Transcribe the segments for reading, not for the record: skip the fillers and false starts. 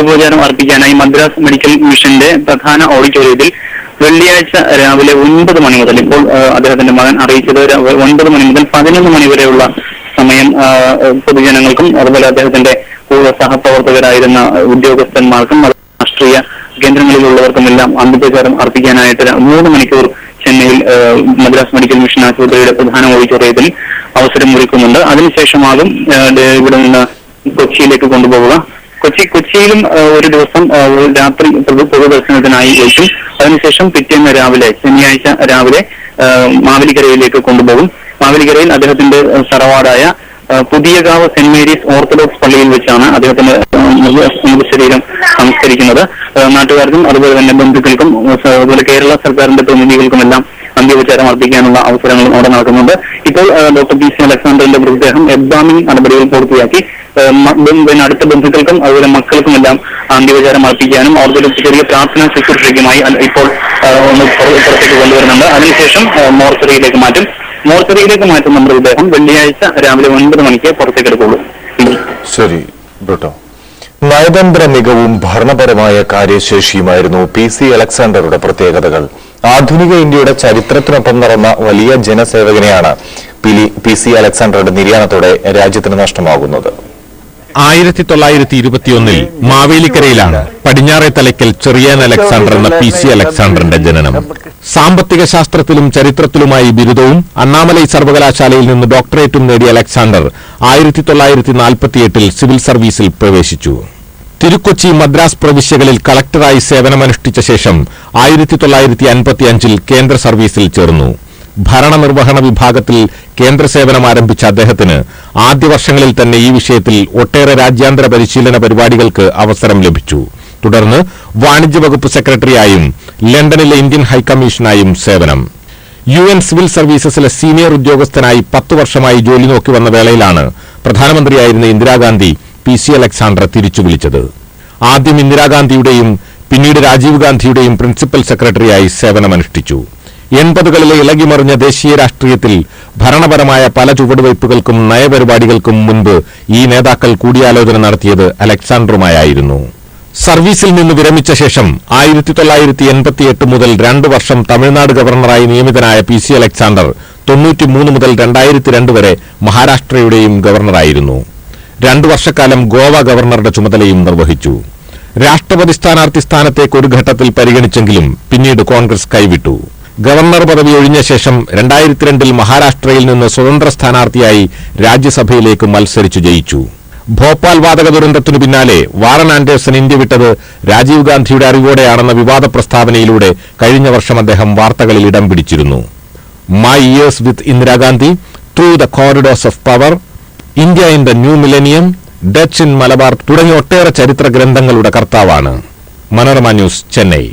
അന്ത്യോപചാരം അർപ്പിക്കാനായി Madras medical മിഷന്റെ പ്രധാന ഓഡിറ്റോറിയത്തിൽ വെള്ളിയാഴ്ച രാവിലെ 9 മണി മുതൽ, ഇപ്പോൾ അദ്ദേഹത്തിന്റെ മകൻ അറിയിച്ചത് 9 മണി മുതൽ 11 മണി വരെയുള്ള സമയം പൊതുജനങ്ങൾക്കും അതുപോലെ അദ്ദേഹത്തിന്റെ സഹപ്രവർത്തകരായിരുന്ന ഉദ്യോഗസ്ഥന്മാർക്കും രാഷ്ട്രീയ കേന്ദ്രങ്ങളിലുള്ളവർക്കുമെല്ലാം അന്ത്യോപചാരം അർപ്പിക്കാനായിട്ട് 3 മണിക്കൂർ ചെന്നൈയിൽ മദ്രാസ് മെഡിക്കൽ മിഷൻ ആശുപത്രിയുടെ പ്രധാന ഓഡിറ്റോറിയത്തിൽ അവസരം ഒരുക്കുന്നുണ്ട്. അതിനുശേഷമാകും ഇവിടെ നിന്ന് കൊച്ചിയിലേക്ക് കൊണ്ടുപോവുക. കൊച്ചിയിലും ഒരു ദിവസം രാത്രി പൊതുദർശനത്തിനായി വയ്ക്കും. അതിനുശേഷം പിറ്റേന്ന് രാവിലെ, ശനിയാഴ്ച രാവിലെ മാവേലിക്കരയിലേക്ക് കൊണ്ടുപോകും. മാവേലിക്കരയിൽ അദ്ദേഹത്തിന്റെ തറവാടായ പുതിയകാവ് സെന്റ് മേരീസ് ഓർത്തഡോക്സ് പള്ളിയിൽ വെച്ചാണ് അദ്ദേഹത്തിന്റെ മൃതശരീരം സംസ്കരിക്കുന്നത്. നാട്ടുകാർക്കും അതുപോലെ തന്നെ ബന്ധുക്കൾക്കും അതുപോലെ കേരള സർക്കാരിന്റെ പ്രതിനിധികൾക്കുമെല്ലാം അന്ത്യോപചാരം അർപ്പിക്കാനുള്ള അവസരങ്ങൾ അവിടെ നടക്കുന്നുണ്ട്. ഇപ്പോൾ ഡോക്ടർ പി.സി. അലക്സാണ്ടറിന്റെ മൃതദേഹം എംബാമിംഗ് നടപടികൾ പൂർത്തിയാക്കി അടുത്ത ബന്ധുക്കൾക്കും അതുപോലെ മക്കൾക്കുമെല്ലാം അന്ത്യോപചാരം അർപ്പിക്കാനും അവർക്ക് ചെറിയ പ്രാർത്ഥനാ ശുശ്രൂഷയ്ക്കുമായി ഇപ്പോൾ ഒന്ന് പുറത്തേക്ക് കൊണ്ടുവരുന്നുണ്ട്. അതിനുശേഷം മോർച്ചറിയിലേക്ക് മാറ്റുന്ന മൃതദേഹം വെള്ളിയാഴ്ച രാവിലെ 9 മണിക്ക് പുറത്തേക്ക് എടുക്കുള്ളൂ. ശരി ബ്രിട്ടോ. നയതന്ത്ര മികവും ഭരണപരമായ കാര്യശേഷിയുമായിരുന്നു പി.സി. അലക്സാണ്ടറുടെ പ്രത്യേകതകൾ. ആധുനിക ഇന്ത്യയുടെ ചരിത്രത്തിനൊപ്പം നടന്ന വലിയ ജനസേവകനെയാണ് പി.സി. അലക്സാണ്ടറുടെ നിര്യാണത്തോടെ രാജ്യത്തിന് നഷ്ടമാകുന്നത്. 1921 മാവേലിക്കരയിലാണ് പടിഞ്ഞാറെ തലയ്ക്കൽ ചെറിയാൻ അലക്സാണ്ടർ എന്ന പി.സി. അലക്സാണ്ടറിന്റെ ജനനം. സാമ്പത്തിക ശാസ്ത്രത്തിലും ചരിത്രത്തിലുമായി ബിരുദവും അണ്ണാമലൈ സർവകലാശാലയിൽ നിന്ന് ഡോക്ടറേറ്റും നേടിയ അലക്സാണ്ടർ 1948 സിവിൽ സർവീസിൽ പ്രവേശിച്ചു. തിരുക്കൊച്ചി, മദ്രാസ് പ്രവിശ്യകളിൽ കളക്ടറായി സേവനമനുഷ്ഠിച്ച ശേഷം 1955 കേന്ദ്ര സർവീസിൽ ചേർന്നു. ഭരണനിർവഹണ വിഭാഗത്തിൽ കേന്ദ്ര സേവനം ആരംഭിച്ച അദ്ദേഹത്തിന് ആദ്യ വർഷങ്ങളിൽ തന്നെ ഈ വിഷയത്തിൽ ഒട്ടേറെ രാജ്യാന്തര പരിശീലന പരിപാടികൾക്ക് അവസരം ലഭിച്ചു. തുടർന്ന് വാണിജ്യ വകുപ്പ് സെക്രട്ടറിയായും ലണ്ടനിലെ ഇന്ത്യൻ ഹൈക്കമ്മീഷനായും സേവനം. UN സിവിൽ സർവീസസിലെ സീനിയർ ഉദ്യോഗസ്ഥനായി 10 വർഷമായി ജോലി നോക്കി വന്ന വേളയിലാണ് പ്രധാനമന്ത്രിയായിരുന്ന ഇന്ദിരാഗാന്ധി പി.സി. അലക്സാണ്ടറെ തിരിച്ചു വിളിച്ചത്. ആദ്യം ഇന്ദിരാഗാന്ധിയുടെയും പിന്നീട് രാജീവ് ഗാന്ധിയുടെയും പ്രിൻസിപ്പൽ സെക്രട്ടറിയായി സേവനമനുഷ്ഠിച്ചു. 80കളിലെ ഇളകിമറിഞ്ഞ ദേശീയ രാഷ്ട്രീയത്തിൽ ഭരണപരമായ പല ചുവടുവയ്പ്പുകൾക്കും നയപരിപാടികൾക്കും മുൻപ് ഈ നേതാക്കൾ കൂടിയാലോചന നടത്തിയത് അലക്സാണ്ടറുമായായിരുന്നു. സർവീസിൽ നിന്ന് വിരമിച്ച ശേഷം 1988 മുതൽ 2 വർഷം തമിഴ്നാട് ഗവർണറായി നിയമിതനായ പി.സി. അലക്സാണ്ടർ 93 മുതൽ 2002 വരെ മഹാരാഷ്ട്രയുടെയും ഗവർണറായിരുന്നു. 2 വർഷക്കാലം ഗോവ ഗവർണറുടെ ചുമതലയും നിർവഹിച്ചു. രാഷ്ട്രപതി സ്ഥാനാർത്ഥി സ്ഥാനത്തേക്ക് ഒരു ഘട്ടത്തിൽ പരിഗണിച്ചെങ്കിലും പിന്നീട് കോൺഗ്രസ് കൈവിട്ടു. ഗവർണർ പദവി ഒഴിഞ്ഞ ശേഷം 2002 മഹാരാഷ്ട്രയിൽ നിന്ന് സ്വതന്ത്ര സ്ഥാനാർത്ഥിയായി രാജ്യസഭയിലേക്ക് മത്സരിച്ചു ജയിച്ചു. ഭോപ്പാൽ വാതക ദുരന്തത്തിനു പിന്നാലെ വാറൻ ആൻഡേഴ്സൺ ഇന്ത്യ വിട്ടത് രാജീവ് ഗാന്ധിയുടെ അറിവോടെയാണെന്ന വിവാദ പ്രസ്താവനയിലൂടെ കഴിഞ്ഞ വർഷം അദ്ദേഹം വാർത്തകളിൽ ഇടം പിടിച്ചിരുന്നു. My years with Indira Gandhi, through the corridors of power, India in the new millennium, Dutch in Malabar തുടങ്ങിയ ഒട്ടേറെ ചരിത്ര ഗ്രന്ഥങ്ങളുടെ കർത്താവാണ്. മനോരമ ന്യൂസ്, ചെന്നൈ.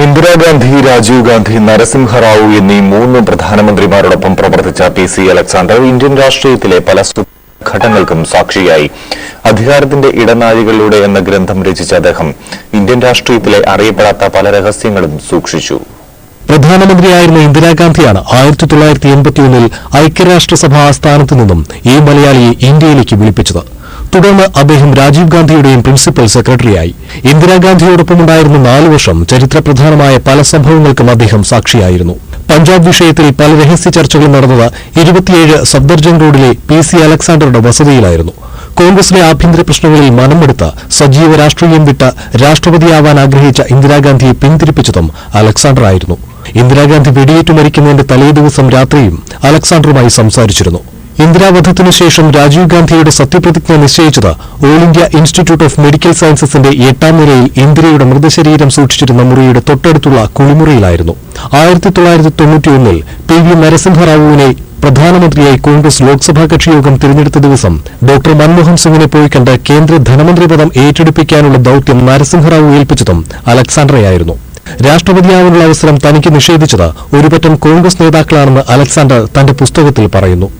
ഇന്ദിരാഗാന്ധി, രാജീവ് ഗാന്ധി, നരസിംഹറാവു എന്നീ 3 പ്രധാനമന്ത്രിമാരോടൊപ്പം പ്രവർത്തിച്ച പി.സി. അലക്സാണ്ടർ ഇന്ത്യൻ രാഷ്ട്രീയത്തിലെ പല ഘട്ടങ്ങൾക്കും സാക്ഷിയായി. അധികാരത്തിന്റെ ഇടനാഴികളിലൂടെ എന്ന ഗ്രന്ഥം രചിച്ച അദ്ദേഹം ഇന്ത്യൻ രാഷ്ട്രീയത്തിലെ അറിയപ്പെടാത്ത പല രഹസ്യങ്ങളും സൂക്ഷിച്ചു. പ്രധാനമന്ത്രിയായിരുന്ന ഇന്ദിരാഗാന്ധിയാണ് 1981 ഐക്യരാഷ്ട്രസഭാ ആസ്ഥാനത്തു നിന്നും ഈ മലയാളിയെ ഇന്ത്യയിലേക്ക് വിളിപ്പിച്ചത്. തുടർന്ന് അദ്ദേഹം രാജീവ് ഗാന്ധിയുടെയും പ്രിൻസിപ്പൽ സെക്രട്ടറിയായി. ഇന്ദിരാഗാന്ധിയോടൊപ്പമുണ്ടായിരുന്ന 4 വർഷം ചരിത്രപ്രധാനമായ പല സംഭവങ്ങൾക്കും അദ്ദേഹം സാക്ഷിയായിരുന്നു. പഞ്ചാബ് വിഷയത്തിൽ പല രഹസ്യ ചർച്ചകളും നടന്നത് 27 സഫ്ദർജംഗ് റോഡിലെ പി.സി. അലക്സാണ്ടറുടെ വസതിയിലായിരുന്നു. കോൺഗ്രസിലെ ആഭ്യന്തര പ്രശ്നങ്ങളിൽ മനമെടുത്ത് സജീവ രാഷ്ട്രീയം വിട്ട് രാഷ്ട്രപതിയാവാൻ ആഗ്രഹിച്ച ഇന്ദിരാഗാന്ധിയെ പിന്തിരിപ്പിച്ചതും അലക്സാണ്ടറായിരുന്നു. ഇന്ദിരാഗാന്ധി വെടിയേറ്റു മരിക്കുന്നതിന്റെ തലേദിവസം രാത്രിയും അലക്സാണ്ടറുമായി സംസാരിച്ചിരുന്നു. ഇന്ദിരാവധത്തിനു ശേഷം രാജീവ് ഗാന്ധിയുടെ സത്യപ്രതിജ്ഞ നിശ്ചയിച്ചത് all India institute of medical സയൻസസിന്റെ 8ാം നിലയിൽ ഇന്ദിരയുടെ മൃതശരീരം സൂക്ഷിച്ചിരുന്ന മുറിയുടെ തൊട്ടടുത്തുള്ള കുളിമുറിയിലായിരുന്നു. 1991 പി.വി. നരസിംഹറാവുവിനെ പ്രധാനമന്ത്രിയായി കോൺഗ്രസ് ലോക്സഭാ കക്ഷിയോഗം തിരഞ്ഞെടുത്ത ദിവസം ഡോക്ടർ മൻമോഹൻ സിംഗിനെ പോയി കണ്ട് കേന്ദ്ര ധനമന്ത്രി പദം ഏറ്റെടുപ്പിക്കാനുള്ള ദൌത്യം നരസിംഹറാവു ഏൽപ്പിച്ചതും അലക്സാണ്ടറെയായിരുന്നു. രാഷ്ട്രപതിയാവാനുള്ള അവസരം തനിക്ക് നിഷേധിച്ചത് ഒരുപറ്റം കോൺഗ്രസ് നേതാക്കളാണെന്ന് അലക്സാണ്ടർ തന്റെ പുസ്തകത്തിൽ പറയുന്നു.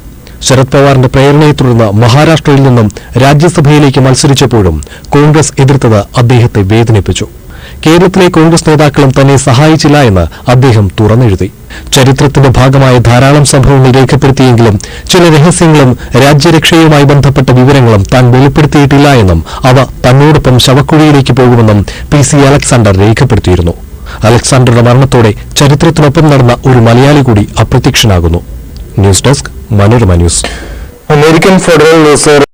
ശരത് പവാറിന്റെ പ്രേരണയെ തുടർന്ന് മഹാരാഷ്ട്രയിൽ നിന്നും രാജ്യസഭയിലേക്ക് മത്സരിച്ചപ്പോഴും കോൺഗ്രസ് എതിർത്തത് അദ്ദേഹത്തെ വേദനിപ്പിച്ചു. കേരളത്തിലെ കോൺഗ്രസ് നേതാക്കളും തന്നെ സഹായിച്ചില്ല എന്ന് അദ്ദേഹം തുറന്നെഴുതി. ചരിത്രത്തിന്റെ ഭാഗമായ ധാരാളം സംഭവങ്ങൾ രേഖപ്പെടുത്തിയെങ്കിലും ചില രഹസ്യങ്ങളും രാജ്യരക്ഷയുമായി ബന്ധപ്പെട്ട വിവരങ്ങളും താൻ വെളിപ്പെടുത്തിയിട്ടില്ല എന്നും അവ തന്നോടൊപ്പം ശവക്കുഴിയിലേക്ക് പോകുമെന്നും PC അലക്സാണ്ടർ രേഖപ്പെടുത്തിയിരുന്നു. അലക്സാണ്ടറുടെ മരണത്തോടെ ചരിത്രത്തിനൊപ്പം നടന്ന ഒരു മലയാളി കൂടി അപ്രത്യക്ഷനാകുന്നു. News desk, Manorama news. American federal reserve